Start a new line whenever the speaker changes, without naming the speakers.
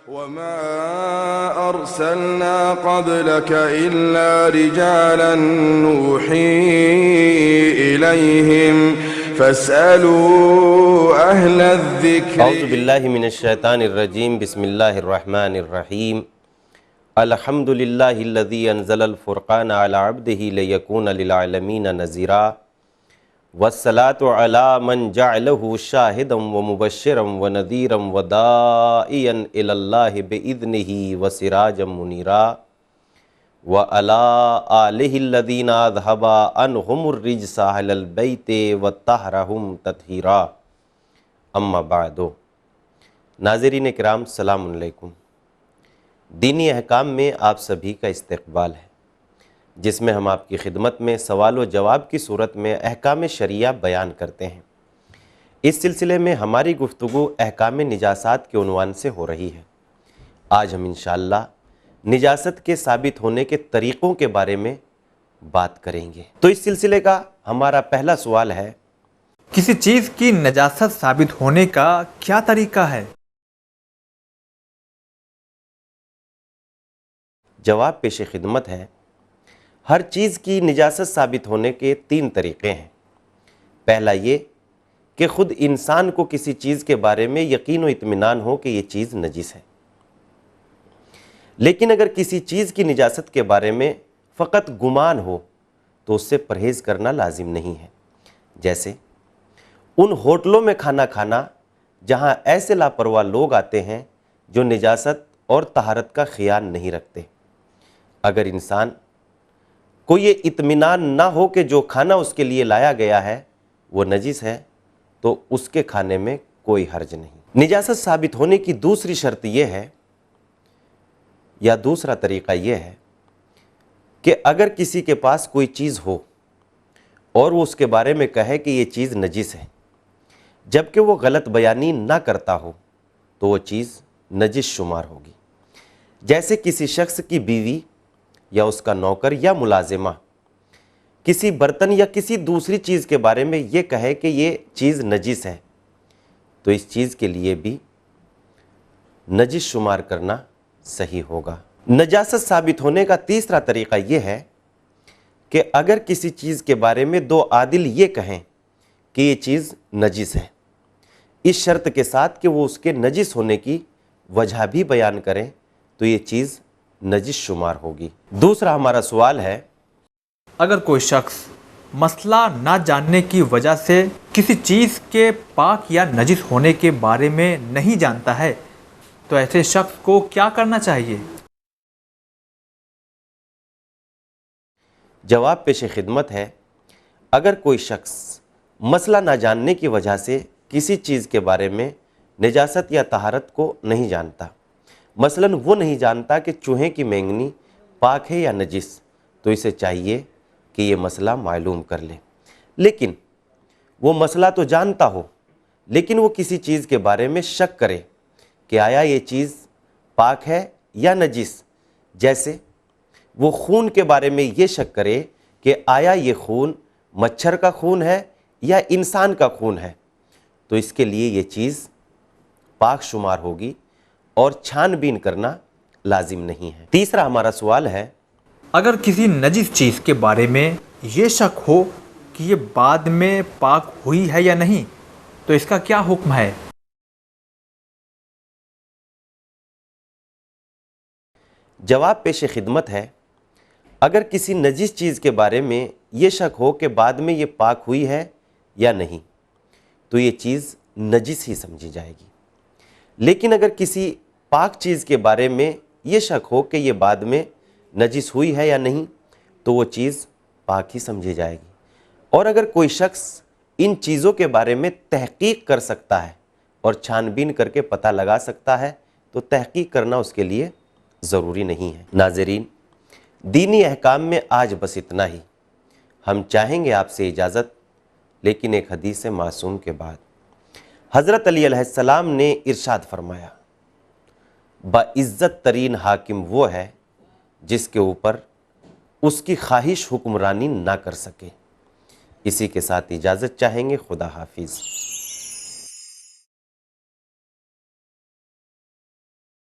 وما أرسلنا قبلك إلا رجالا نوحي إليهم فاسألوا أهل الذكر
اعوذ باللہ من الشیطان الرجیم بسم اللہ الرحمن الرحیم الحمد للہ الذی انزل الفرقان علی عبدہ لیکون للعالمین نذیرا والصلاة علی من جعلہ شاہدا ومبشرا ونذیرا ودائیا الی اللہ بإذنہ وسراجا منیرا وعلی آلہ الذین اذھبا عنہم الرجس اہل البیت وطہرہم تطہیرا اما بعدو۔ ناظرین کرام السلام علیکم۔ دینی احکام میں آپ سبھی کا استقبال ہے، جس میں ہم آپ کی خدمت میں سوال و جواب کی صورت میں احکام شریعہ بیان کرتے ہیں۔ اس سلسلے میں ہماری گفتگو احکام نجاسات کے عنوان سے ہو رہی ہے۔ آج ہم انشاءاللہ نجاست کے ثابت ہونے کے طریقوں کے بارے میں بات کریں گے۔ تو اس سلسلے کا ہمارا پہلا سوال ہے،
کسی چیز کی نجاست ثابت ہونے کا کیا طریقہ ہے؟
جواب پیش خدمت ہے، ہر چیز کی نجاست ثابت ہونے کے 3 طریقے ہیں۔ پہلا یہ کہ خود انسان کو کسی چیز کے بارے میں یقین و اطمینان ہو کہ یہ چیز نجس ہے، لیکن اگر کسی چیز کی نجاست کے بارے میں فقط گمان ہو تو اس سے پرہیز کرنا لازم نہیں ہے۔ جیسے ان ہوٹلوں میں کھانا کھانا جہاں ایسے لاپرواہ لوگ آتے ہیں جو نجاست اور طہارت کا خیال نہیں رکھتے۔ اگر انسان کو یہ اطمینان نہ ہو کہ جو کھانا اس کے لیے لایا گیا ہے وہ نجس ہے تو اس کے کھانے میں کوئی حرج نہیں۔ نجاست ثابت ہونے کی دوسری شرط یہ ہے یا دوسرا طریقہ یہ ہے کہ اگر کسی کے پاس کوئی چیز ہو اور وہ اس کے بارے میں کہے کہ یہ چیز نجس ہے، جبکہ وہ غلط بیانی نہ کرتا ہو تو وہ چیز نجس شمار ہوگی۔ جیسے کسی شخص کی بیوی یا اس کا نوکر یا ملازمہ کسی برتن یا کسی دوسری چیز کے بارے میں یہ کہے کہ یہ چیز نجس ہے تو اس چیز کے لیے بھی نجس شمار کرنا صحیح ہوگا۔ نجاست ثابت ہونے کا تیسرا طریقہ یہ ہے کہ اگر کسی چیز کے بارے میں 2 عادل یہ کہیں کہ یہ چیز نجس ہے، اس شرط کے ساتھ کہ وہ اس کے نجس ہونے کی وجہ بھی بیان کریں تو یہ چیز نجس شمار ہوگی۔ دوسرا ہمارا سوال ہے،
اگر کوئی شخص مسئلہ نہ جاننے کی وجہ سے کسی چیز کے پاک یا نجس ہونے کے بارے میں نہیں جانتا ہے تو ایسے شخص کو کیا کرنا چاہیے؟
جواب پیش خدمت ہے، اگر کوئی شخص مسئلہ نہ جاننے کی وجہ سے کسی چیز کے بارے میں نجاست یا طہارت کو نہیں جانتا، مثلا وہ نہیں جانتا کہ چوہے کی مینگنی پاک ہے یا نجس، تو اسے چاہیے کہ یہ مسئلہ معلوم کر لے۔ لیکن وہ مسئلہ تو جانتا ہو لیکن وہ کسی چیز کے بارے میں شک کرے کہ آیا یہ چیز پاک ہے یا نجس، جیسے وہ خون کے بارے میں یہ شک کرے کہ آیا یہ خون مچھر کا خون ہے یا انسان کا خون ہے، تو اس کے لیے یہ چیز پاک شمار ہوگی اور چھان بین کرنا لازم نہیں ہے۔ تیسرا ہمارا سوال ہے،
اگر کسی نجس چیز کے بارے میں یہ شک ہو کہ یہ بعد میں پاک ہوئی ہے یا نہیں تو اس کا کیا حکم ہے؟
جواب پیش خدمت ہے، اگر کسی نجس چیز کے بارے میں یہ شک ہو کہ بعد میں یہ پاک ہوئی ہے یا نہیں تو یہ چیز نجس ہی سمجھی جائے گی، لیکن اگر کسی پاک چیز کے بارے میں یہ شک ہو کہ یہ بعد میں نجس ہوئی ہے یا نہیں تو وہ چیز پاک ہی سمجھی جائے گی۔ اور اگر کوئی شخص ان چیزوں کے بارے میں تحقیق کر سکتا ہے اور چھان بین کر کے پتہ لگا سکتا ہے تو تحقیق کرنا اس کے لیے ضروری نہیں ہے۔ ناظرین، دینی احکام میں آج بس اتنا ہی۔ ہم چاہیں گے آپ سے اجازت، لیکن ایک حدیث معصوم کے بعد۔ حضرت علی علیہ السلام نے ارشاد فرمایا، باعزت ترین حاکم وہ ہے جس کے اوپر اس کی خواہش حکمرانی نہ کر سکے۔ اسی کے ساتھ اجازت چاہیں گے، خدا حافظ۔